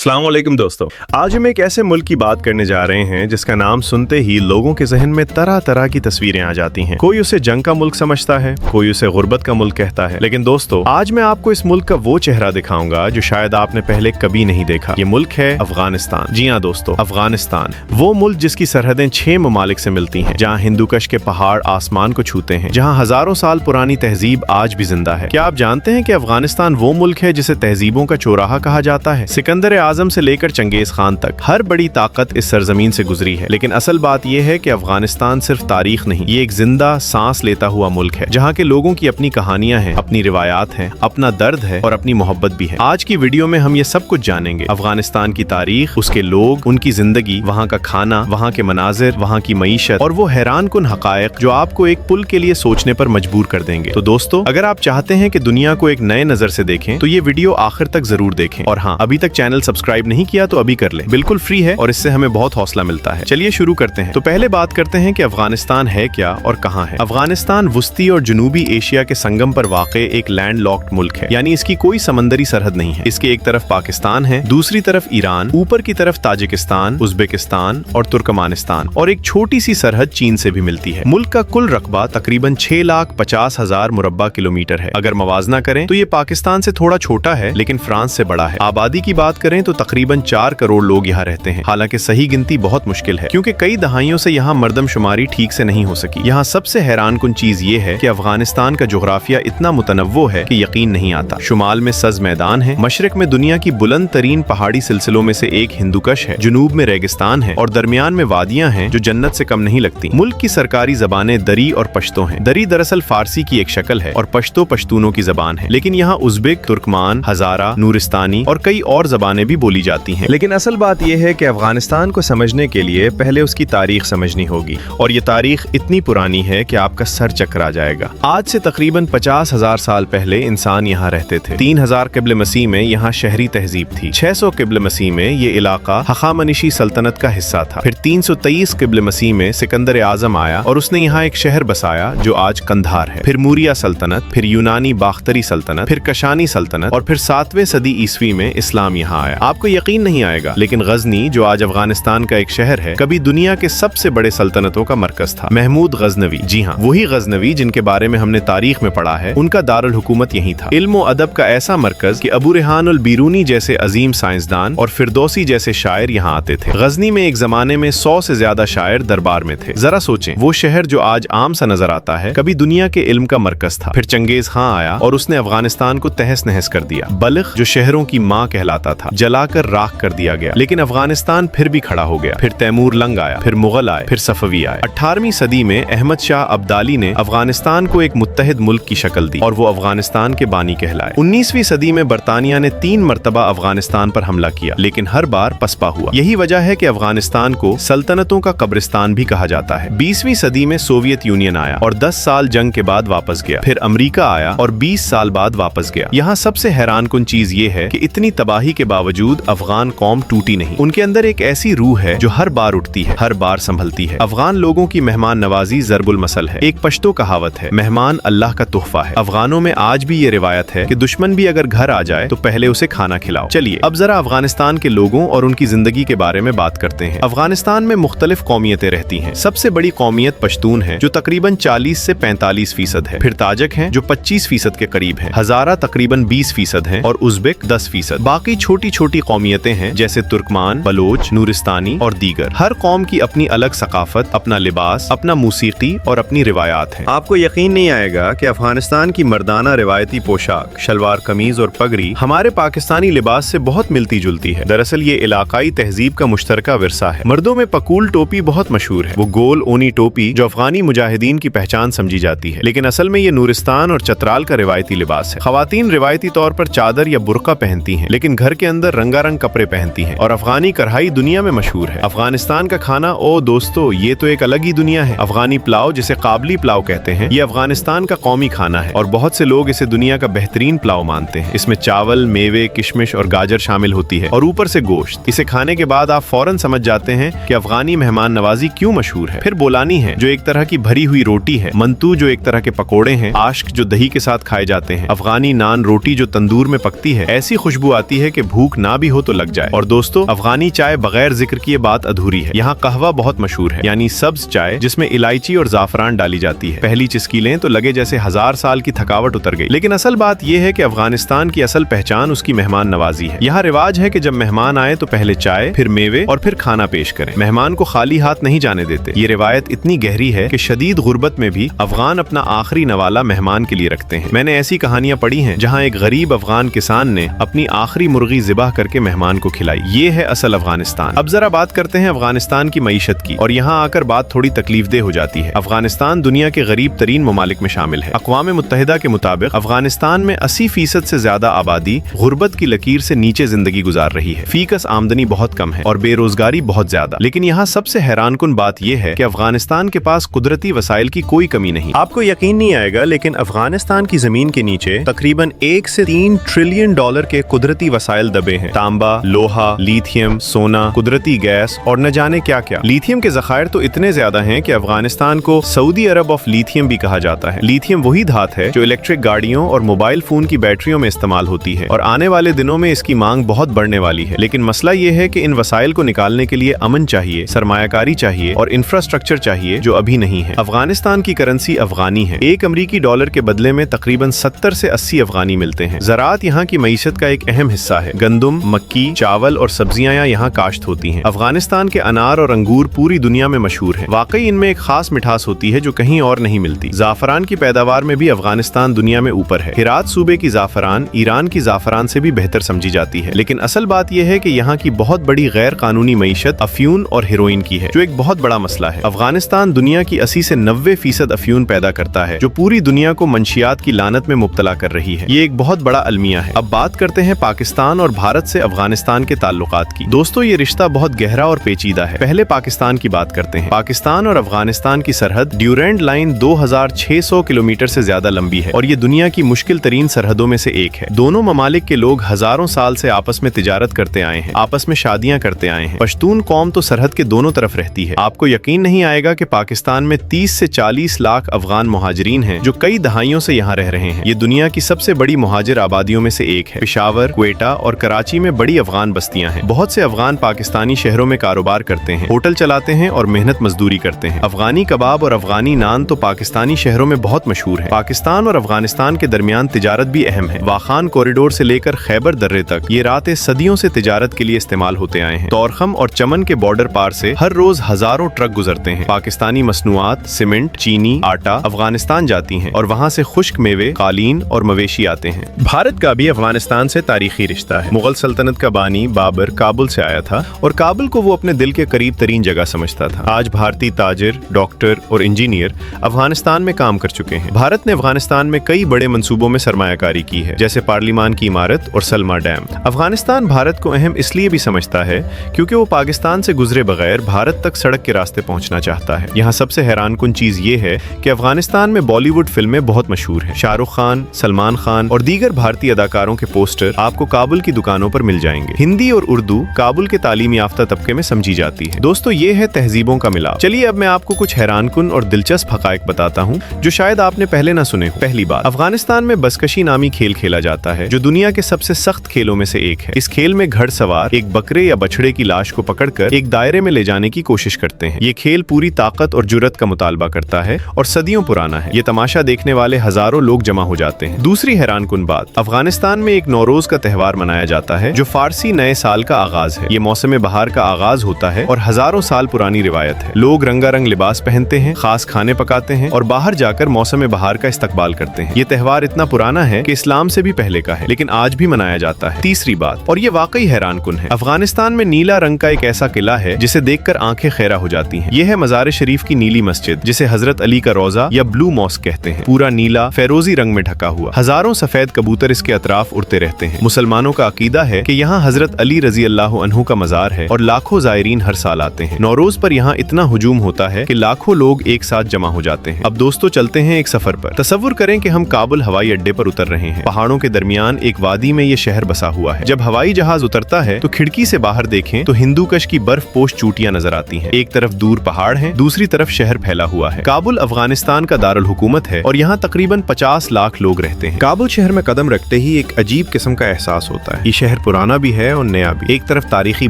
अस्सलाम वालेकुम दोस्तों, आज हम एक ऐसे मुल्क की बात करने जा रहे हैं जिसका नाम सुनते ही लोगों के जहन में तरह तरह की तस्वीरें आ जाती हैं। कोई उसे जंग का मुल्क समझता है, कोई उसे गुर्बत का मुल्क कहता है, लेकिन दोस्तों आज मैं आपको इस मुल्क का वो चेहरा दिखाऊंगा जो शायद आपने पहले कभी नहीं देखा। ये मुल्क है अफगानिस्तान। जी हाँ दोस्तों, अफगानिस्तान, वो मुल्क जिसकी सरहदें 6 ममालिक से मिलती हैं, जहाँ हिंदुकश के पहाड़ आसमान को छूते हैं, जहाँ हजारों साल पुरानी तहजीब आज भी जिंदा है। क्या आप जानते हैं कि अफगानिस्तान वो मुल्क है जिसे तहजीबों का चौराहा कहा जाता है? सिकंदर आजम से लेकर चंगेज खान तक हर बड़ी ताकत इस सरजमीन से गुजरी है। लेकिन असल बात यह है कि अफगानिस्तान सिर्फ तारीख नहीं, ये एक जिंदा सांस लेता हुआ मुल्क है, जहाँ के लोगों की अपनी कहानियां हैं, अपनी रिवायात हैं, अपना दर्द है और अपनी मोहब्बत भी है। आज की वीडियो में हम ये सब कुछ जानेंगे। अफगानिस्तान की तारीख, उसके लोग, उनकी जिंदगी, वहाँ का खाना, वहाँ के मनाजिर, वहाँ की मईशत और वो हैरान कुन हकायक जो आपको एक पुल के लिए सोचने पर मजबूर कर देंगे। तो दोस्तों, अगर आप चाहते हैं कि दुनिया को एक नए नजर से देखें तो ये वीडियो आखिर तक जरूर देखें। और हाँ, अभी तक चैनल सब्सक्राइब नहीं किया तो अभी कर लें, बिल्कुल फ्री है और इससे हमें बहुत हौसला मिलता है। चलिए शुरू करते हैं। तो पहले बात करते हैं कि अफगानिस्तान है क्या और कहाँ है। अफगानिस्तान वस्ती और जनूबी एशिया के संगम पर वाक़े एक लैंड लॉक्ड मुल्क है, यानी इसकी कोई समंदरी सरहद नहीं है। इसके एक तरफ पाकिस्तान है, दूसरी तरफ ईरान, ऊपर की तरफ ताजिकिस्तान, उज्बेकिस्तान और तुर्कमानिस्तान, और एक छोटी सी सरहद चीन से भी मिलती है। मुल्क का कुल रकबा तकरीबन 6,50,000 मुरब्बा किलोमीटर है। अगर मवाजना करें तो ये पाकिस्तान से थोड़ा छोटा है लेकिन फ्रांस से बड़ा है। आबादी की बात करें तो तकरीबन 4 करोड़ लोग यहाँ रहते हैं। हालांकि सही गिनती बहुत मुश्किल है क्योंकि कई दहाइयों से यहाँ मर्दमशुमारी ठीक से नहीं हो सकी। यहाँ सबसे हैरान कुन चीज ये है कि अफगानिस्तान का जोग्राफिया इतना मुतनव्वो है कि यकीन नहीं आता। शुमाल में सज मैदान है, मशरक में दुनिया की बुलंद तरीन पहाड़ी सिलसिलों में से एक हिंदुकश है, जुनूब में रेगिस्तान है और दरमियान में वादियां हैं जो जन्नत से कम नहीं लगती। मुल्क की सरकारी जबानें दरी और पश्तो हैं। दरी दरअसल फारसी की एक शक्ल है और पश्तो पश्तूनों की जबान है, लेकिन यहाँ उज़्बेक, तुर्कमान, हजारा, नूरिस्तानी और कई और जबानें भी बोली जाती हैं। लेकिन असल बात यह है कि अफगानिस्तान को समझने के लिए पहले उसकी तारीख समझनी होगी, और ये तारीख इतनी पुरानी है कि आपका सर चकरा जाएगा। आज से तकरीबन 50,000 साल पहले इंसान यहाँ रहते थे। 3000 क़िब्ल मसीह में यहाँ शहरी तहजीब थी। 600 क़िब्ल मसीह में ये इलाका हखामनिशी सल्तनत का हिस्सा था। फिर 323 क़िब्ल मसीह में सिकंदर आजम आया और उसने यहाँ एक शहर बसाया जो आज कंधार है। फिर मूरिया सल्तनत, फिर यूनानी बाख्तरी सल्तनत, फिर कशानी सल्तनत और फिर 7वें सदी ईस्वी में इस्लाम यहाँ आया। आपको यकीन नहीं आएगा, लेकिन गजनी जो आज अफगानिस्तान का एक शहर है, कभी दुनिया के सबसे बड़े सल्तनतों का मरकज था। महमूद गजनवी, जी हाँ, वही गजनवी जिनके बारे में हमने तारीख में पढ़ा है, उनका दारुल हुकूमत यही था। इल्म व अदब का ऐसा मरकज कि अबू रेहान अल बीरूनी जैसे अजीम साइंसदान और फिरदौसी जैसे शायर यहाँ आते थे। गजनी में एक जमाने में 100 से ज्यादा शायर दरबार में थे। जरा सोचें, वो शहर जो आज आम सा नजर आता है, कभी दुनिया के इल्म का मरकज था। फिर चंगेज खान आया और उसने अफगानिस्तान को तहस नहस कर दिया। बल्ख जो शहरों की माँ कहलाता था, जलाकर राख कर दिया गया, लेकिन अफगानिस्तान फिर भी खड़ा हो गया। फिर तैमूर लंग आया, फिर मुगल आए, फिर सफवी आए। 18वीं सदी में अहमद शाह अब्दाली ने अफगानिस्तान को एक मुत्तहिद मुल्क की शक्ल दी और वो अफगानिस्तान के बानी कहलाए। 19वीं सदी में बरतानिया ने 3 मरतबा अफगानिस्तान पर हमला किया, लेकिन हर बार पसपा हुआ। यही वजह है कि अफगानिस्तान को सल्तनतों का कब्रिस्तान भी कहा जाता है। 20वीं सदी में सोवियत यूनियन आया और 10 साल जंग के बाद वापस गया। फिर अमरीका आया और 20 साल बाद वापस गया। यहाँ सबसे हैरान कुन चीज ये है कि इतनी तबाही के बावजूद अफगान कौम टूटी नहीं। उनके अंदर एक ऐसी रूह है जो हर बार उठती है, हर बार संभलती है। अफगान लोगों की मेहमान नवाजी ज़रबुल मसल है। एक पश्तो कहावत है, मेहमान अल्लाह का तोहफा है। अफगानों में आज भी ये रिवायत है कि दुश्मन भी अगर घर आ जाए तो पहले उसे खाना खिलाओ। चलिए अब जरा अफगानिस्तान के लोगों और उनकी जिंदगी के बारे में बात करते हैं। अफगानिस्तान में मुख्तलिफ कौमियतें रहती हैं। सबसे बड़ी कौमियत पश्तून है जो तकरीबन 40 से 45% है। फिर ताजक हैं जो 25% के करीब है। हजारा तकरीबन 20% है और उज़्बेक 10%। बाकी छोटी छोटी कौमियतें हैं जैसे तुर्कमान, बलोच, नूरिस्तानी और दीगर। हर कौम की अपनी अलग सकाफत, अपना लिबास, अपना मूसीकी और अपनी रिवायात है। आपको यकीन नहीं आएगा कि अफगानिस्तान की मर्दाना रिवायती पोशाक, शलवार कमीज और पगड़ी हमारे पाकिस्तानी लिबास से बहुत मिलती जुलती है। दरअसल ये इलाकाई तहजीब का मुश्तरका विरसा है। मर्दों में पकूल टोपी बहुत मशहूर है। वो गोल ऊनी टोपी जो अफगानी मुजाहिदीन की पहचान समझी जाती है, लेकिन असल में ये नूरिस्तान और चतराल का रिवायती लिबास है। खवातीन रिवायती तौर पर चादर या बुर्का पहनती हैं, लेकिन घर के अंदर रंगारंग कपड़े पहनती हैं। और अफगानी कढ़ाई दुनिया में मशहूर है। अफगानिस्तान का खाना, ओ दोस्तों, ये तो एक अलग ही दुनिया है। अफगानी पुलाव, जिसे काबली पुलाव कहते हैं, ये अफगानिस्तान का कौमी खाना है और बहुत से लोग इसे दुनिया का बेहतरीन पुलाव मानते हैं। इसमें चावल, मेवे, किशमिश और गाजर शामिल होती है और ऊपर से गोश्त। इसे खाने के बाद आप फौरन समझ जाते हैं कि अफगानी मेहमान नवाजी क्यों मशहूर है। फिर बोलानी है जो एक तरह की भरी हुई रोटी है, मंतू जो एक तरह के पकोड़े हैं, आश्क जो दही के साथ खाए जाते हैं, अफगानी नान रोटी जो तंदूर में पकती है, ऐसी खुशबू आती है कि भूख ना भी हो तो लग जाए। और दोस्तों, अफगानी चाय बगैर जिक्र किए बात अधूरी है। यहाँ कहवा बहुत मशहूर है, यानी सब्ज चाय जिसमें इलायची और जाफरान डाली जाती है। पहली चुस्की लें तो लगे जैसे 1000 साल की थकावट उतर गई। लेकिन असल बात यह है कि अफगानिस्तान की असल पहचान उसकी मेहमान नवाजी है। यहाँ रिवाज है कि जब मेहमान आए तो पहले चाय, फिर मेवे और फिर खाना पेश करें। मेहमान को खाली हाथ नहीं जाने देते। ये रिवायत इतनी गहरी है कि शदीद गुर्बत में भी अफगान अपना आखिरी नवाला मेहमान के लिए रखते हैं। मैंने ऐसी कहानियां पढ़ी हैं जहां एक गरीब अफगान किसान ने अपनी आखिरी मुर्गी ज़िबाह करके मेहमान को खिलाई। ये है असल अफगानिस्तान। अब जरा बात करते हैं अफगानिस्तान की मईशत की, और यहाँ आकर बात थोड़ी तकलीफदेह हो जाती है। अफगानिस्तान दुनिया के गरीब तरीन ममालिक में शामिल है। अक़वाम मुत्तहिदा के मुताबिक अफगानिस्तान में 80% से ज्यादा आबादी गुर्बत की लकीर से नीचे जिंदगी गुजार रही है। फीकस आमदनी बहुत कम है और बेरोजगारी बहुत ज्यादा। लेकिन यहाँ सबसे हैरानकुन बात यह है कि अफगानिस्तान के पास कुदरती वसाइल की कोई कमी नहीं। आपको यकीन नहीं आएगा, लेकिन अफगानिस्तान की जमीन के नीचे तकरीबन 1 से 3 ट्रिलियन डॉलर के कुदरती वसाइल दबे हैं। तांबा, लोहा, लिथियम, सोना, कुदरती गैस और न जाने क्या क्या। लिथियम के ज़खायर तो इतने ज्यादा हैं कि अफगानिस्तान को सऊदी अरब ऑफ लिथियम भी कहा जाता है। लिथियम वही धात है जो इलेक्ट्रिक गाड़ियों और मोबाइल फोन की बैटरियों में इस्तेमाल होती है, और आने वाले दिनों में इसकी मांग बहुत बढ़ने वाली है। लेकिन मसला ये है कि इन वसाइल को निकालने के लिए अमन चाहिए, सरमायाकारी चाहिए और इंफ्रास्ट्रक्चर चाहिए, जो अभी नहीं है। अफगानिस्तान की करेंसी अफगानी है। 1 अमरीकी डॉलर के बदले में तकरीबन 70 से 80 अफगानी मिलते हैं। ज़राअत यहाँ की मईशत का एक अहम हिस्सा है। गंदुम, मक्की, चावल और सब्जियां यहाँ काश्त होती हैं। अफगानिस्तान के अनार और अंगूर पूरी दुनिया में मशहूर है। वाकई इनमें एक खास मिठास होती है जो कहीं और नहीं मिलती। जाफरान की पैदावार में भी अफगानिस्तान दुनिया में ऊपर है। हिरात सूबे की जाफरान ईरान की जाफरान से भी बेहतर समझी जाती है। लेकिन असल बात यह है कि यहाँ की बहुत बड़ी गैर कानूनी मईशत अफ्यून और हेरोइन की है, जो एक बहुत बड़ा मसला है। अफगानिस्तान दुनिया की 80 से 90% अफ्यून पैदा करता है, जो पूरी दुनिया को मंशियात की लानत में मुब्तला कर रही है। ये एक बहुत बड़ा अलमिया है। अब बात करते हैं पाकिस्तान और भारत से अफगानिस्तान के ताल्लुकात की। दोस्तों, ये रिश्ता बहुत गहरा और पेचीदा है। पहले पाकिस्तान की बात करते हैं। पाकिस्तान और अफगानिस्तान की सरहद ड्यूरेंट लाइन 2600 किलोमीटर से ज्यादा लंबी है और ये दुनिया की मुश्किल तरीन सरहदों में से एक है। दोनों ममालिक के लोग हजारों साल से आपस में तिजारत करते आए हैं, आपस में शादियां करते आए हैं। पश्तून कौम तो सरहद के दोनों तरफ रहती है। आपको यकीन नहीं आएगा कि पाकिस्तान में 30 से 40 लाख अफगान मुहाजिरीन हैं जो कई दहाइयों से यहाँ रह रहे हैं। ये दुनिया की सबसे बड़ी मुहाजिर आबादियों में से एक है। पेशावर, क्वेटा और कराची में बड़ी अफगान बस्तियां हैं। बहुत से अफगान पाकिस्तानी शहरों में कारोबार करते हैं, होटल चलाते हैं और मेहनत मजदूरी करते हैं। अफगानी कबाब और अफगानी नान तो पाकिस्तानी शहरों में बहुत मशहूर है। पाकिस्तान और अफगानिस्तान के दरमियान तिजारत भी अहम है। वाखान कॉरिडोर से लेकर खैबर दर्रे तक ये रातें सदियों से तिजारत के लिए इस्तेमाल होते आए हैं। तौरखम और चमन के बॉर्डर पार से हर रोज हजारों ट्रक गुजरते हैं। पाकिस्तानी मसनूआत, सीमेंट, चीनी, आटा अफगानिस्तान जाती हैं और वहाँ से खुश्क मेवे, कालीन और मवेशी आते हैं। भारत का भी अफगानिस्तान से तारीखी रिश्ता है। मुगल सल्तनत का बानी बाबर काबुल से आया था और काबुल को वो अपने दिल के करीब तरीन जगह समझता था। आज भारतीय ताजिर, डॉक्टर और इंजीनियर अफगानिस्तान में काम कर चुके हैं। भारत ने अफगानिस्तान में कई बड़े मंसूबों में सरमायाकारी की है, जैसे पार्लिमान की इमारत और सलमा डैम। अफगानिस्तान भारत को अहम इसलिए भी समझता है क्योंकि वो पाकिस्तान से गुजरे बगैर भारत तक सड़क के रास्ते पहुंचना चाहता है। यहाँ सबसे हैरानकुन चीज ये है कि अफगानिस्तान में बॉलीवुड फिल्में बहुत मशहूर हैं। शाहरुख खान, सलमान खान और दीगर भारतीय अदाकारों के पोस्टर आपको काबुल की दुकानों पर मिल जाएंगे। हिंदी और उर्दू काबुल के तालीम याफ्ता तबके में समझी जाती है। दोस्तों, ये है तहजीबों का मिलाप। चलिए अब मैं आपको कुछ हैरानकुन और दिलचस्प हकायक बताता हूँ जो शायद आपने पहले न सुने हो। पहली बात, अफगानिस्तान में बसकशी नामी खेल खेला जाता है जो दुनिया के सबसे सख्त खेलों में से एक है। इस खेल में घड़सवार एक बकरे या बछड़े की लाश को पकड़कर एक दायरे में ले जाने की कोशिश करते हैं। ये खेल पूरी ताकत और जुर्रत का मुतालबा करता है और सदियों पुराना है। ये तमाशा देखने वाले हजारों लोग जमा हो जाते हैं। दूसरी हैरानकुन बात, अफगानिस्तान में एक नौरोज का त्योहार मनाया जाता है जो फारसी नए साल का आगाज है। ये मौसम बहार का आगाज होता है और हजारों साल पुरानी रिवायत है। लोग रंगारंग लिबास पहनते हैं, खास खाने पकाते हैं और बाहर जाकर मौसम बहार का इस्तकबाल करते हैं। ये त्योहार इतना पुराना है कि इस्लाम से भी पहले का है, लेकिन आज भी मनाया जाता है। तीसरी बात, और ये वाकई हैरानकुन है, अफगानिस्तान में नीला रंग का एक ऐसा किला है जिसे देखकर आंखें खैरा हो जाती हैं। यह है मजार शरीफ की नीली मस्जिद, जिसे हजरत अली का रोजा या ब्लू मॉस्क कहते हैं। पूरा नीला फेरोजी रंग में ढका हुआ, हजारों सफेद कबूतर इसके अतराफ उड़ते रहते हैं। मुसलमानों का अकीदा है कि यहाँ हजरत अली रजी अल्लाह अन्हु का मजार है और लाखों जायरीन हर साल आते हैं। नौरोज पर यहाँ इतना हुजूम होता है कि लाखों लोग एक साथ जमा हो जाते हैं। अब दोस्तों, चलते हैं एक सफर पर। तसव्वुर करें कि हम काबुल हवाई अड्डे पर उतर रहे हैं। पहाड़ों के दरमियान एक वादी में ये शहर बसा हुआ है। जब हवाई जहाज उतरता है तो खिड़की से बाहर देखें तो हिंदूकश की बर्फ पोश चोटियां नजर आती हैं। एक तरफ दूर पहाड़ हैं, दूसरी तरफ शहर फैला हुआ है। काबुल अफगानिस्तान का दारुल हुकूमत है और यहाँ तकरीबन 50 लाख लोग रहते हैं। काबुल शहर में कदम रखते ही एक अजीब किस्म का एहसास होता है। ये शहर पुराना भी है और नया भी। एक तरफ तारीखी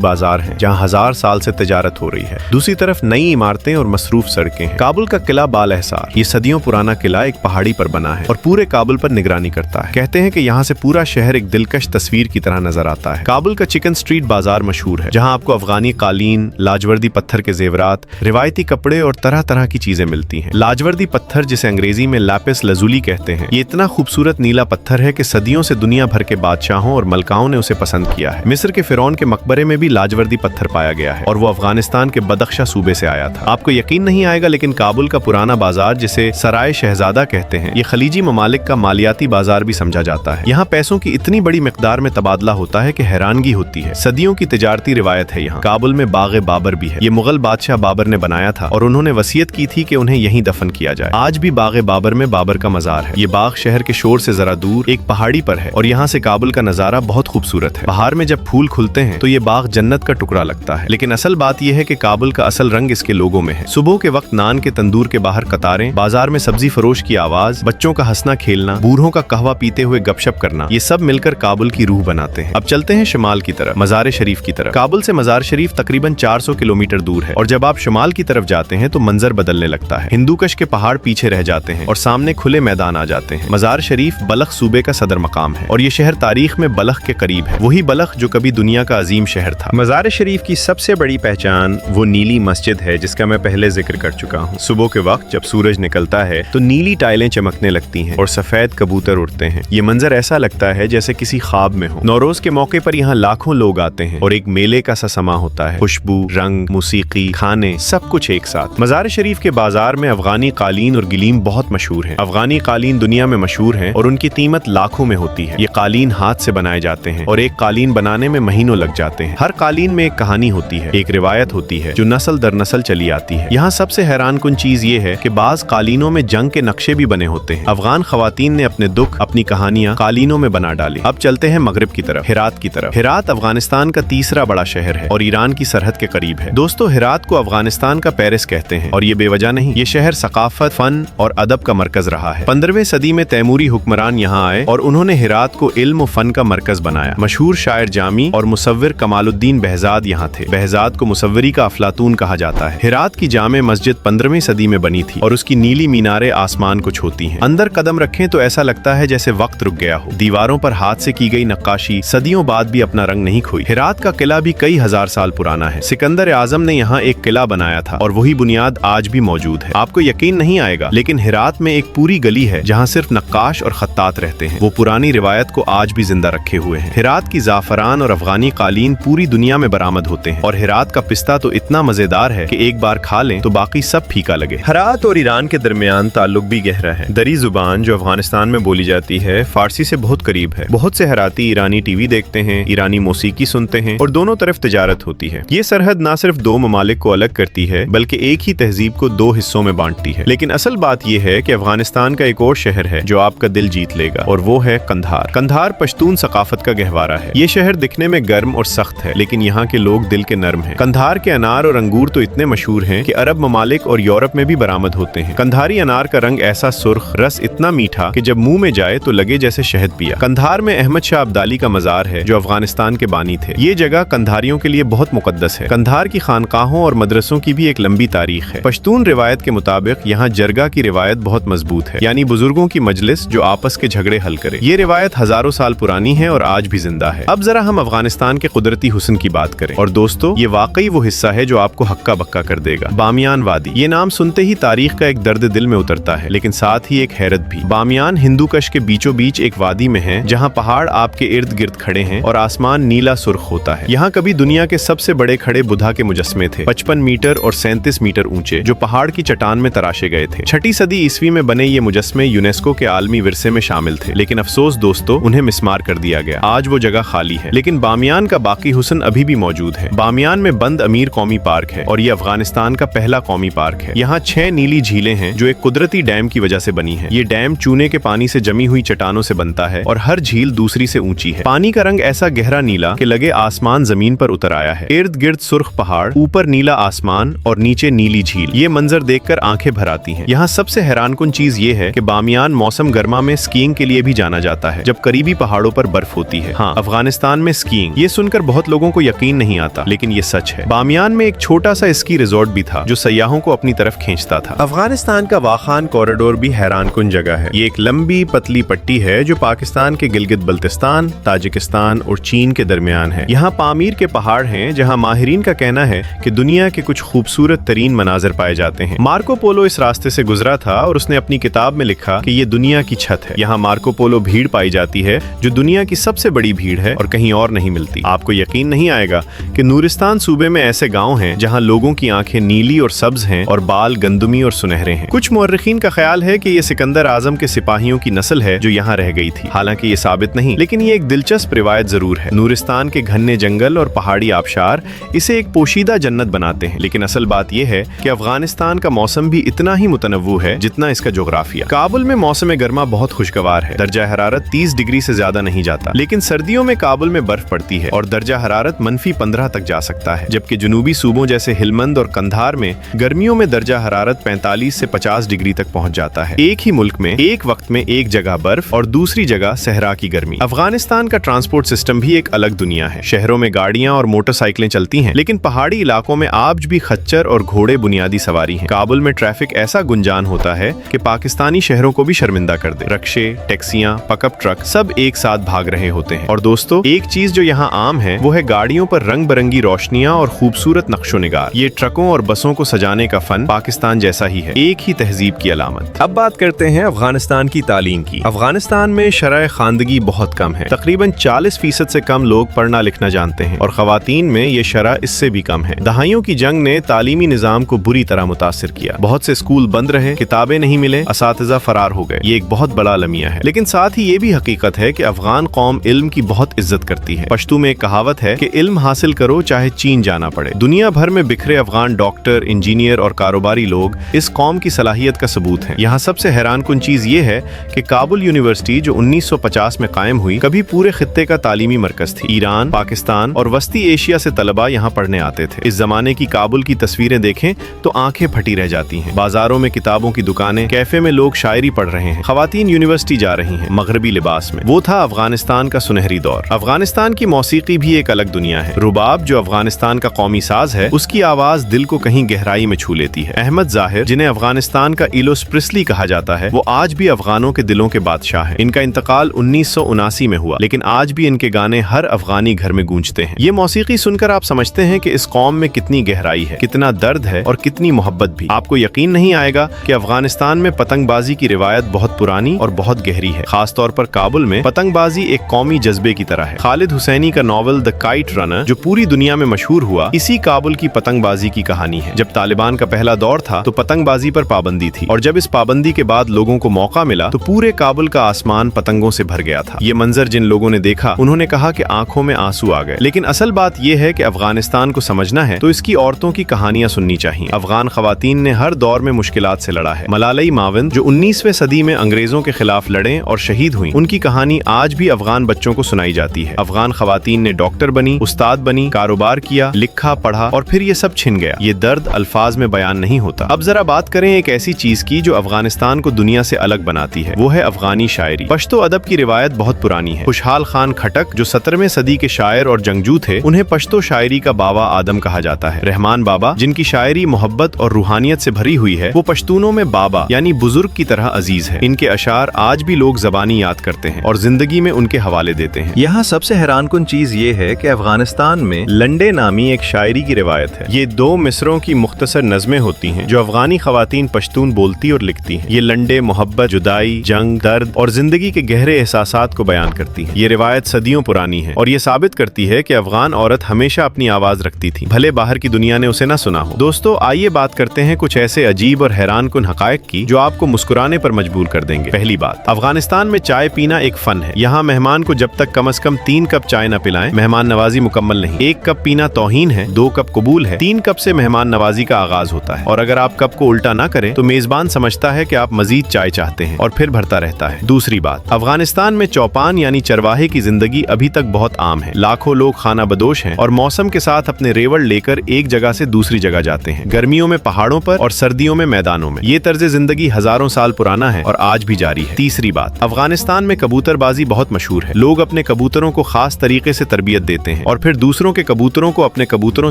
बाजार है जहाँ 1000 साल से तिजारत हो रही है, दूसरी तरफ नई इमारतें और मसरूफ सड़कें हैं। काबुल का किला बाल एहसार, ये सदियों पुराना किला एक पहाड़ी पर बना है और पूरे काबुल पर निगरानी करता है। कहते हैं कि यहाँ से पूरा शहर एक दिलकश तस्वीर की तरह नजर आता है। काबुल का चिकन स्ट्रीट बाजार मशहूर है, जहाँ आपको अफगानी कालीन, लाजवर्दी पत्थर के जेवरात, रिवायती कपड़े और तरह तरह की चीजें मिलती हैं। लाजवर्दी पत्थर, जिसे अंग्रेजी में लैपिस लजुली कहते हैं, ये इतना खूबसूरत नीला पत्थर है कि सदियों से दुनिया भर के बादशाहों और मलकाओं ने उसे पसंद किया है। मिस्र के फिरौन के मकबरे में भी लाजवर्दी पत्थर पाया गया है और वो अफगानिस्तान के बदख्शा सूबे से आया था। आपको यकीन नहीं आएगा, लेकिन काबुल का पुराना बाजार, जिसे सराय शहजादा कहते हैं, ये खलीजी ममालिक का मालियाती बाजार भी समझा जाता है। यहाँ पैसों की इतनी बड़ी मिकदार में तबादला होता है कि हैरानगी होती है। सदियों की तिजारती रिवायत है यहाँ। काबुल में बाग बाबर भी है, ये मुगल बादशाह बाबर ने बनाया था और उन्होंने वसीयत की थी कि उन्हें यहीं दफन किया जाए। आज भी बाग बाबर में बाबर का मजार है। ये बाग शहर के शोर से जरा दूर एक पहाड़ी पर है और यहाँ से काबुल का नजारा बहुत खूबसूरत है। बहार में जब फूल खुलते हैं तो ये बाग जन्नत का टुकड़ा लगता है। लेकिन असल बात यह है कि काबुल का असल रंग इसके लोगों में है। सुबह के वक्त नान के तंदूर के बाहर कतारें, बाजार में सब्जी फरोश की आवाज, बच्चों का हंसना खेलना, बूढ़ों का कहवा पीते हुए गपशप करना, ये सब मिलकर काबुल की रूह बनाते हैं। अब चलते हैं शिमाल की तरफ, मजार शरीफ की तरफ। काबुल से मजार शरीफ तकरीबन 400 किलोमीटर दूर है और जब आप शिमाल की तरफ जाते हैं तो मंजर बदलने लगता है। हिंदूकश के पहाड़ पीछे रह जाते हैं और सामने खुले मैदान आ जाते हैं। मजार शरीफ बलख सूबे का सदर मकाम है और ये शहर तारीख में बलख के करीब है, वही बलख जो कभी दुनिया का अजीम शहर था। मजार शरीफ की सबसे बड़ी पहचान वो नीली मस्जिद है, जिसका मैं पहले जिक्र कर चुका हूँ। सुबह के वक्त जब सूरज निकलता है तो नीली टाइलें चमकने लगती हैं और सफेद कबूतर उड़ते हैं। ये मंजर ऐसा लगता है जैसे किसी ख्वाब में हो। नौरोज के मौके पर यहाँ लाखों लोग आते हैं और एक मेले का सा समा होता है। खुशबू, रंग, मौसीकी, खाने, सब कुछ एक साथ। मजार शरीफ के बाजार में अफगानी कालीन और गिलीम बहुत मशहूर हैं। अफगानी कालीन दुनिया में मशहूर हैं और उनकी कीमत लाखों में होती है। ये कालीन हाथ से बनाए जाते हैं और एक कालीन बनाने में महीनों लग जाते हैं। हर कालीन में एक कहानी होती है, एक रिवायत होती है जो नस्ल दर नस्ल चली आती है। यहाँ सबसे हैरान कुन चीज ये है कि बाज कालीनों में जंग के नक्शे भी बने होते हैं। अफगान खवातीन ने अपने दुख, अपनी कहानियां कालीनों में बना डाली। अब चलते हैं मगरिब की तरफ, हिरात की तरफ। हिरात अफगानिस्तान का तीसरा बड़ा शहर है और ईरान की सरहद के करीब है। दोस्तों, हिरात को अफगानिस्तान का पेरिस कहते हैं और ये बेवजह नहीं। ये शहर सकाफत, फन और अदब का मरकज रहा है। 15वीं सदी में तैमूरी हुक्मरान यहाँ आए और उन्होंने हिरात को इल्म और फन का मरकज बनाया। मशहूर शायर जामी और मुसव्विर कमालुद्दीन behzad यहाँ थे। behzad को मुसव्विरी का अफलातून कहा जाता है। हिरात की जामे मस्जिद 15वीं सदी में बनी थी और उसकी नीली मीनारें आसमान को छूती हैं। अंदर कदम रखें तो ऐसा लगता है जैसे वक्त रुक गया हो। दीवारों पर हाथ से की गई नक्काशी सदियों बाद भी अपना रंग नहीं खोई। हिरात का किला भी कई हजार साल पुराना है। सिकंदर आजम ने यहाँ एक किला बनाया था और वही बुनियाद आज भी मौजूद है। आपको यकीन नहीं आएगा, लेकिन हिरात में एक पूरी गली है जहाँ सिर्फ नक्काश और खत्तात रहते हैं। वो पुरानी रिवायत को आज भी जिंदा रखे हुए हैं। हिरात की जाफरान और अफगानी कालीन पूरी दुनिया में बरामद होते हैं और हिरात का पिस्ता तो इतना मजेदार है कि एक बार खा लें तो बाकी सब फीका लगे। हिरात और ईरान के दरमियान ताल्लुक भी गहरा है। दरी जुबान जो अफगानिस्तान में बोली जाती है, फारसी से बहुत करीब है। बहुत से हिराती ईरानी टीवी देखते हैं, ईरानी मौसीकी सुनते हैं और दोनों तरफ तिजारत होती है। ये सरहद न सिर्फ दो ममालिक को अलग करती है बल्कि एक ही तहजीब को दो हिस्सों में बांटती है। लेकिन असल बात यह है कि अफगानिस्तान का एक और शहर है जो आपका दिल जीत लेगा और वो है कंधार। कंधार पश्तून सकाफत का गहवारा है। ये शहर दिखने में गर्म और सख्त है, लेकिन यहाँ के लोग दिल के नर्म हैं। कंधार के अनार और अंगूर तो इतने मशहूर हैं कि अरब ममालिक और यूरोप में भी बरामद होते हैं। कंधारी अनार का रंग ऐसा सुर्ख, रस इतना मीठा कि जब मुंह में जाए तो लगे जैसे शहद पिया। कंधार में अहमद शाह अब्दाली का मजार है जो अफगानिस्तान के बानी थे। ये जगह कंधारियों के लिए बहुत मुकद्दस है। कंधार की खानकाहों और मदरसों की भी एक लंबी तारीख है। पश्तून रिवायत के मुताबिक यहाँ जरगा की रिवायत बहुत मजबूत है, यानी बुजुर्गों की मजलिस जो आपस के झगड़े हल करे। ये रिवायत हजारों साल पुरानी है और आज भी जिंदा है। अब जरा हम अफगानिस्तान के कुदरती हुस्न की बात करें और दोस्तों, ये वाकई वो हिस्सा है जो आपको हक्का बक्का कर देगा। बामियान वादी, ये नाम सुनते ही तारीख का एक दर्द दिल में उतरता है, लेकिन साथ ही एक हैरत भी। बामियान हिंदूकश के बीचों बीच एक वादी में है जहाँ पहाड़ आपके इर्द गिर्द खड़े हैं और आसमान नीला सुर्ख होता है। यहाँ कभी दुनिया के सबसे बड़े खड़े बुद्धा के मुजस्मे थे, 55 मीटर और 37 मीटर ऊंचे, जो पहाड़ की चट्टान में तराशे गए थे। 6ठी सदी ईस्वी में बने ये मुजस्मे यूनेस्को के आलमी विरसे में शामिल थे, लेकिन अफसोस दोस्तों, उन्हें मिस्मार कर दिया गया। आज वो जगह खाली है, लेकिन बामियान का बाकी हुस्न अभी भी मौजूद है। बामियान में बंद अमीर कौमी पार्क है और ये अफगानिस्तान का पहला कौमी पार्क है। यहाँ 6 नीली झीलें हैं जो एक कुदरती डैम की वजह से बनी है। ये डैम चूने के पानी से जमी हुई चट्टानों से बनता है और हर झील दूसरी से ऊंची है। पानी का रंग ऐसा गहरा नीला कि लगे आसमान जमीन पर उतर आया है। इर्द गिर्द सुर्ख पहाड़, ऊपर नीला आसमान और नीचे नीली झील। ये मंजर देखकर आंखें भर आती हैं। यहाँ सबसे हैरानकुन चीज ये है कि बामियान मौसम गर्मा में स्कीइंग के लिए भी जाना जाता है, जब करीबी पहाड़ों पर बर्फ होती है। हाँ, अफगानिस्तान में स्कीइंग। ये सुनकर बहुत लोगों को यकीन नहीं आता, लेकिन ये सच है। बामियान में एक छोटा सा स्की रिजॉर्ट भी था जो सयाहों को अपनी तरफ खींचता था। अफगानिस्तान का वाखान कॉरिडोर भी हैरानकुन जगह है। ये एक लंबी पतली पट्टी है जो पाकिस्तान के गिलगित बल्तिस्तान, ताजिकिस्तान और चीन के दरमियान है। यहाँ पामीर के पहाड़ हैं जहाँ माहिरीन का कहना है कि दुनिया के कुछ खूबसूरत तरीन मनाजिर पाए जाते हैं। मार्को पोलो इस रास्ते से गुजरा था और उसने अपनी किताब में लिखा कि ये दुनिया की छत है। यहाँ मार्को पोलो भीड़ पाई जाती है जो दुनिया की सबसे बड़ी भीड़ है और कहीं और नहीं मिलती। आपको यकीन नहीं आएगा कि नूरिस्तान सूबे में ऐसे गांव हैं जहां लोगों की आंखें नीली और सब्ज हैं और बाल गंदुमी और सुनहरे हैं। कुछ मुअर्रिखीन का ख्याल है कि ये सिकंदर आजम के सिपाहियों की नस्ल है जो यहाँ रह गई थी। हालांकि ये साबित नहीं, लेकिन ये एक दिलचस्प रिवायत जरूर है। नूरिस्तान के घने जंगल और पहाड़ी आबशार इसे एक पोशीदा जन्नत बनाते हैं, लेकिन असल बात यह है कि अफगानिस्तान का मौसम भी इतना ही मुतनव्वु है जितना इसका जोग्राफिया। काबुल में मौसम गर्मा बहुत खुशगवार है। दर्जा हरारत 30 डिग्री से ज्यादा नहीं जाता, लेकिन सर्दियों में काबुल में बर्फ पड़ती है और दर्जा हरारत -15 तक जा सकता है। जबकि जुनूबी सूबों जैसे हिलमंद और कंधार में गर्मियों में दर्जा हरारत 45 से 50 डिग्री तक पहुंच जाता है। एक ही मुल्क में एक वक्त में एक जगह बर्फ और दूसरी जगह सहरा की गर्मी। अफगानिस्तान का ट्रांसपोर्ट सिस्टम भी एक अलग दुनिया है। शहरों में गाड़ियां और मोटरसाइकिलें चलती हैं, लेकिन पहाड़ी इलाकों में आज भी खच्चर और घोड़े बुनियादी सवारी हैं। काबुल में ट्रैफिक ऐसा गुंजान होता है कि पाकिस्तानी शहरों को भी शर्मिंदा कर दे। रक्शे, टैक्सियां, पिकअप ट्रक सब एक साथ भाग रहे होते हैं। और दोस्तों, एक चीज जो यहाँ आम है वो है गाड़ियों पर रंग बिरंगी रोशनियां और खूबसूरत नक्शो निगार। ये ट्रकों और बसों को सजाने का फन पाकिस्तान जैसा ही है, एक ही तहजीब की अलामत। अब बात करते हैं अफगानिस्तान की तालीम की। अफगानिस्तान में शरह खानदगी बहुत कम है। तकरीबन 40% से कम लोग पढ़ना लिखना जानते हैं और खवातीन में ये शरह इससे भी कम है। दहाइयों की जंग ने तालीमी निजाम को बुरी तरह मुतासिर किया। बहुत से स्कूल बंद रहे, किताबें नहीं मिले, असातिज़ा फरार हो गए। ये एक बहुत बड़ा अलमिया है। लेकिन साथ ही ये भी हकीकत है कि अफगान कौम इल्म की बहुत इज्जत करती है। पश्तो में एक कहावत है कि इल्म हासिल करो चाहे चीन जाना पड़े। दुनिया भर में बिखरे अफगान डॉक्टर, इंजीनियर और कारोबारी लोग इस कौम की सलाहियत का सबूत हैं। यहाँ सबसे हैरानकुन चीज ये है कि काबुल यूनिवर्सिटी जो 1950 में कायम हुई, कभी पूरे खित्ते का तालीमी मरकज थी। ईरान, पाकिस्तान और वस्ती एशिया से तलबा यहाँ पढ़ने आते थे। इस जमाने की काबुल की तस्वीरें देखें तो आंखें फटी रह जाती हैं। बाजारों में किताबों की दुकानें, कैफे में लोग शायरी पढ़ रहे हैं, खवातीन यूनिवर्सिटी जा रही हैं मगरबी लिबास में। वो था अफगानिस्तान का सुनहरी दौर। अफगानिस्तान की मौसीकी भी एक अलग दुनिया है। रुबाब जो अफगानिस्तान का कौमी साज है, उसकी आवाज दिल को कहीं गहराई में छू लेती है। अहमद जाहिर, जिन्हें अफगानिस्तान का इलोस प्रिस्ली कहा जाता है, वो आज भी अफगानों के दिलों के बादशाह हैं। इनका इंतकाल 1979 में हुआ, लेकिन आज भी इनके गाने हर अफगानी घर में गूंजते हैं। ये मौसीकी सुनकर आप समझते हैं कि इस कौम में कितनी गहराई है, कितना दर्द है और कितनी मोहब्बत भी। आपको यकीन नहीं आएगा कि अफगानिस्तान में पतंगबाजी की रिवायत बहुत पुरानी और बहुत गहरी है। खास तौर पर काबुल में पतंगबाजी एक कौमी जज्बे की तरह है। खालिद हुसैनी का नॉवल द काइट रनर, जो पूरी दुनिया में मशहूर हुआ, इसी काबुल की पतंगबाजी की कहानी है। जब तालिबान का पहला दौर था तो पतंगबाजी पर पाबंदी थी, और जब इस पाबंदी के बाद लोगों को मौका मिला तो पूरे काबुल का आसमान पतंगों से भर गया था। ये मंजर जिन लोगों ने देखा, उन्होंने कहा कि आंखों में आंसू आ गए। लेकिन असल बात यह है कि अफगानिस्तान को समझना है तो इसकी औरतों की कहानियां सुननी चाहिए। अफगान खवातीन ने हर दौर में मुश्किलात से लड़ा है। मलालाई माविन, जो 19वीं सदी में अंग्रेजों के खिलाफ लड़े और शहीद हुई, उनकी कहानी आज भी अफगान बच्चों को सुनाई जाती है। अफगान खवातीन ने डॉक्टर बनी, उस्ताद बनी, कारोबार किया, लिखा, पढ़ा और फिर ये सब छिन गया। ये दर्द अल्फाज में बयान नहीं होता। अब जरा बात करें एक ऐसी चीज की जो अफगानिस्तान को दुनिया से अलग बनाती है, वो है अफगानी शायरी। पश्तो अदब की रिवायत बहुत पुरानी है। खुशहाल खान खटक, जो 17वीं सदी के शायर और जंगजू थे, उन्हें पश्तो शायरी का बाबा आदम कहा जाता है। रहमान बाबा, जिनकी शायरी मोहब्बत और रूहानियत से भरी हुई है, वो पश्तूनों में बाबा यानी बुजुर्ग की तरह अजीज है। इनके अशार आज भी लोग ज़बानी याद करते हैं और जिंदगी में उनके हवाले देते हैं। यहाँ सबसे हैरानकुन चीज ये है कि अफगानिस्तान में लंडे नामी एक शायरी की रिवायत है। ये 2 मिसरों की मुख्तसर नज़में होती हैं जो अफगानी खवातीन पश्तून बोलती और लिखती हैं। ये लंडे मोहब्बत, जुदाई, जंग, दर्द और जिंदगी के गहरे एहसासात को बयान करती है। ये रिवायत सदियों पुरानी है और ये साबित करती है कि अफगान औरत हमेशा अपनी आवाज रखती थी, भले बाहर की दुनिया ने उसे न सुना हो। दोस्तों, आइए बात करते हैं कुछ ऐसे अजीब और हैरानकुन हकायक की जो आपको मुस्कुराने पर मजबूर कर देंगे। पहली बात, अफगानिस्तान में चाय पीना एक फन है। यहाँ मेहमान को जब तक कम से कम 3 कप चाय न पिलाएं, मेहमान नवाजी मुकम्मल नहीं। 1 कप पीना तौहीन है, 2 कप कबूल है, 3 कप से मेहमान नवाजी का आगाज होता है। और अगर आप कप को उल्टा ना करें तो मेजबान समझता है कि आप मजीद चाय चाहते हैं और फिर भरता रहता है। दूसरी बात, अफगानिस्तान में चौपान यानी चरवाहे की जिंदगी अभी तक बहुत आम है। लाखों लोग खाना बदोश हैं और मौसम के साथ अपने रेवड़ लेकर एक जगह से दूसरी जगह जाते हैं। गर्मियों में पहाड़ों पर और सर्दियों में मैदानों में। ये तर्ज जिंदगी हजारों साल पुराना है और आज भी जारी है। तीसरी बात, अफगानिस्तान में कबूतरबाजी बहुत मशहूर है। लोग अपने कबूतरों को खास तरीके से तरबियत देते हैं और फिर दूसरों के कबूतरों को अपने कबूतरों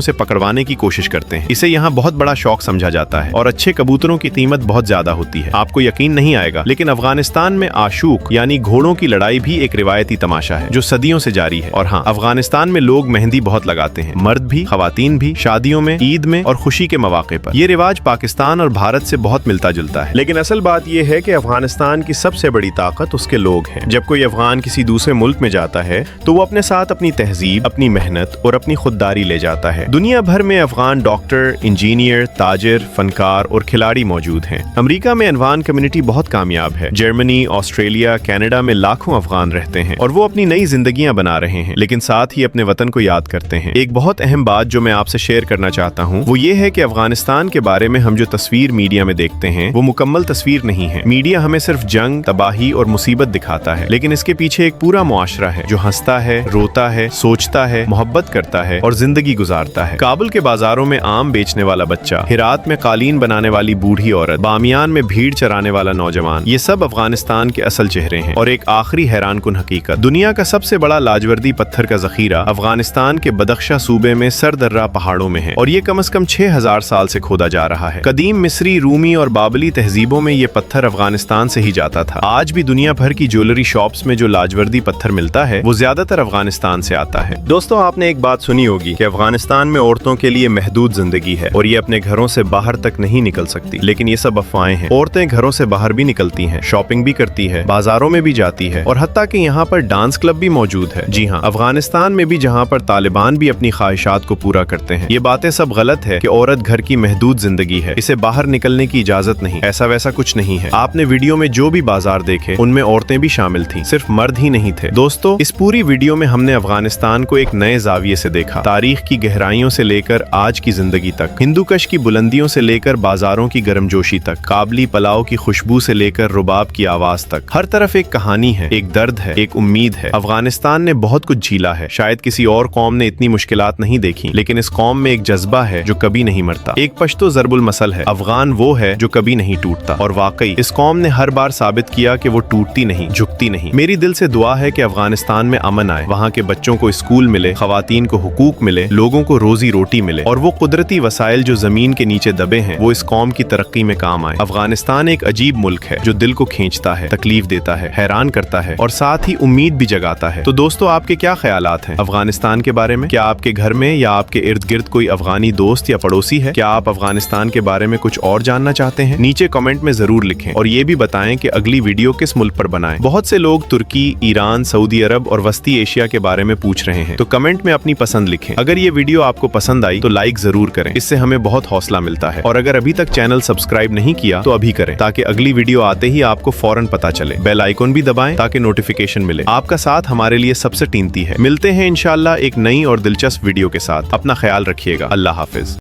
से पकड़वाने की कोशिश करते हैं। इसे यहाँ बहुत बड़ा शौक समझा जाता है और अच्छे कबूतरों की कीमत बहुत ज्यादा होती है। आपको यकीन नहीं आएगा, लेकिन अफगानिस्तान में आशूक यानी घोड़ों की लड़ाई भी एक रिवायती तमाशा है जो सदियों से जारी है। और हाँ, अफगानिस्तान में लोग मेहंदी बहुत लगाते हैं, मर्द भी, खवातीन भी, शादियों में, ईद में और खुशी के मौके पर। ये रिवाज पाकिस्तान और भारत से बहुत मिलता जुलता है। लेकिन असल बात यह है कि अफगानिस्तान की सबसे बड़ी ताकत उसके लोग हैं। जब कोई अफगान किसी दूसरे मुल्क में जाता है तो वो अपने साथ अपनी तहजीब, अपनी मेहनत और अपनी खुददारी ले जाता है। दुनिया भर में अफगान डॉक्टर, इंजीनियर, ताजिर, फनकार और खिलाड़ी मौजूद हैं। अमेरिका में अफगान कम्युनिटी बहुत कामयाब है। जर्मनी, ऑस्ट्रेलिया, कनाडा में लाखों अफगान रहते हैं और वो अपनी नई जिंदगियां बना रहे हैं, लेकिन साथ ही अपने वतन को याद करते हैं। एक बहुत अहम बात जो मैं आपसे शेयर करना चाहता हूँ वो ये है कि अफगानिस्तान के बारे में हम जो तस्वीर मीडिया में देखते हैं वो मुकम्मल तस्वीर नहीं है। मीडिया हमें सिर्फ जंग, तबाही और मुसीबत दिखाता है, लेकिन इसके पीछे एक पूरा मुआशरा है जो हंसता है, रोता है, सोचता है, मोहब्बत करता है और जिंदगी गुजारता है। काबुल के बाजारों में आम बेचने वाला बच्चा, हिरात में कालीन बनाने वाली बूढ़ी औरत, बामियान में भीड़ चराने वाला नौजवान, ये सब अफगानिस्तान के असल चेहरे हैं। और एक आखिरी हैरानकुन हकीकत, दुनिया का सबसे बड़ा लाजवर्दी पत्थर का जखीरा अफगानिस्तान के बदख्शा सूबे में सरदर्रा पहाड़ों में है और ये कम से कम 6000 साल से खोदा जा रहा है। कदीम मिस्री, रूमी और बाबली तहजीबों में ये पत्थर अफगानिस्तान से ही जाता था। आज भी दुनिया भर की ज्वेलरी शॉप्स में जो लाजवर्दी पत्थर मिलता है वो ज्यादातर अफगानिस्तान से आता है। दोस्तों, आपने एक बात सुनी होगी कि अफगानिस्तान में औरतों के लिए महदूद जिंदगी है और ये अपने घरों से बाहर तक नहीं निकल सकती, लेकिन ये सब अफवाहें हैं। औरतें घरों से बाहर भी निकलती हैं, शॉपिंग भी करती है, बाजारों में भी जाती है और हत्ता कि यहाँ पर डांस क्लब भी मौजूद है। जी हाँ, अफगानिस्तान में भी, जहाँ पर तालिबान भी अपनी ख्वाहिशात को पूरा करते हैं। ये बातें सब गलत है कि औरत घर की महदूद जिंदगी है, इसे बाहर निकलने की इजाजत नहीं। ऐसा वैसा कुछ नहीं है। आपने वीडियो में जो भी बाजार देखे उनमें औरतें भी शामिल थीं, सिर्फ मर्द ही नहीं थे। दोस्तों, इस पूरी वीडियो में हमने अफगानिस्तान को एक नए जाविये से देखा, तारीख की गहराइयों से लेकर आज की जिंदगी तक, हिंदूकश की बुलंदियों से लेकर बाजारों की गर्मजोशी तक, काबली पलाव की खुशबू से लेकर रुबाब की आवाज तक। हर तरफ एक कहानी है, एक दर्द है, एक उम्मीद है। अफगानिस्तान ने बहुत कुछ झीला है, शायद किसी और कौम ने इतनी मुश्किलात नहीं देखी, लेकिन इस कौम में एक जज्बा है जो कभी नहीं मरता। एक पश्तो ज़रबुल मसल है, अफगान वो है जो कभी नहीं टूटता। और वाकई इस कौम ने हर बार साबित किया कि वो टूटती नहीं, झुकती नहीं। मेरी दिल से दुआ है कि अफगानिस्तान में अमन आए, वहाँ के बच्चों को स्कूल मिले, खवातीन को हुकूक मिले, लोगों को रोजी रोटी मिले और वो कुदरती वसाइल जो जमीन के नीचे दबे हैं वो इस कौम की तरक्की में काम आए। अफगानिस्तान एक अजीब मुल्क है जो दिल को खींचता है, तकलीफ देता है, हैरान करता है और साथ ही उम्मीद भी जगाता है। तो दोस्तों, आपके क्या ख्यालात हैं अफगानिस्तान के बारे में? क्या आपके घर में या आपके इर्द गिर्द कोई अफगानी दोस्त या पड़ोसी है? क्या आप अफगानिस्तान के बारे में कुछ और जानना चाहते हैं? नीचे कमेंट में जरूर लिखें और ये भी बताएं कि अगली वीडियो किस मुल्क पर बनाएं। बहुत से लोग तुर्की, ईरान, सऊदी अरब और वस्ती एशिया के बारे में पूछ रहे हैं, तो कमेंट में अपनी पसंद लिखें। अगर ये वीडियो आपको पसंद आई तो लाइक जरूर करें, इससे हमें बहुत हौसला मिलता है। और अगर अभी तक चैनल सब्सक्राइब नहीं किया तो अभी करें, ताकि अगली वीडियो आते ही आपको फौरन पता चले। बेल आइकन भी दबाएं ताकि नोटिफिकेशन मिले। आपका साथ हमारे लिए सबसे कीमती है। मिलते हैं इंशाल्लाह एक नई और दिलचस्प वीडियो के साथ। अपना ख्याल रखिएगा। अल्लाह हाफिज।